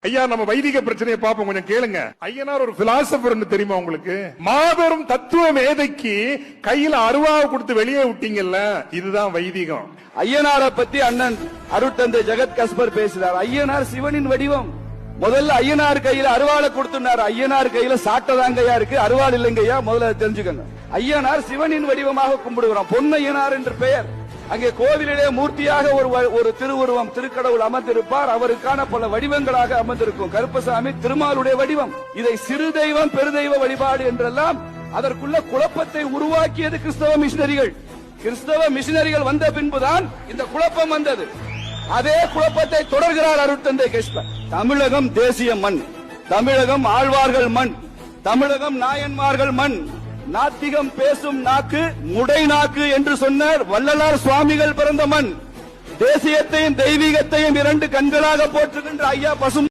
ஐயா, நம்ம வைதிக பிரச்சனையை பார்ப்போம், கொஞ்சம் கேளுங்க. ஐயனார் ஒரு பிலாசபர் தெரியுமா உங்களுக்கு? மாபெரும் தத்துவ மேதைக்கு கையில அருவாவை கொடுத்து வெளியே விட்டீங்கல்ல, இதுதான் வைதிகம். ஐயனாரை பத்தி அண்ணன் அருட்தந்தை ஜெகத் கஸ்பர் பேசுறார். ஐயனார் சிவனின் வடிவம். முதல்ல ஐயனார் கையில அருவாளை கொடுத்துனார். ஐயனார் கையில சாட்டதாங்கய்யா இருக்கு, அருவாள் இல்லைங்கய்யா. முதல்ல தெரிஞ்சுக்கங்க. ஐயனார் சிவனின் வடிவமாக கும்பிடுகிறோம். பொன்னையனார் என்று பெயர். அங்கே கோவிலிலே மூர்த்தியாக ஒரு திருவுருவம், திருக்கடவுள் அமர்ந்திருப்பார். அவருக்கான பல வடிவங்களாக அமர்ந்திருக்கும். கருப்பசாமி திருமாலுடைய வடிவம். இதை சிறு தெய்வம் பெருதெய்வ வழிபாடு என்றெல்லாம் அதற்குள்ள குழப்பத்தை உருவாக்கியது கிறிஸ்தவ மிஷினரிகள். கிறிஸ்தவ மிஷினரிகள் வந்த பின்புதான் இந்த குழப்பம் வந்தது. அதே குழப்பத்தை தொடர்கிறார் அருட்தந்தை கஸ்பர். தமிழகம் தேசிய மண், தமிழகம் ஆழ்வார்கள் மண், தமிழகம் நாயன்மார்கள் மண், நாத்திகம் பேசும் நாக்கு முடை நாக்கு என்று சொன்னார் வள்ளலார் சுவாமிகள் பிறந்த மண். தேசியத்தையும் தெய்வீகத்தையும் இரண்டு கண்களாக போற்றுகின்ற ஐயா பசும்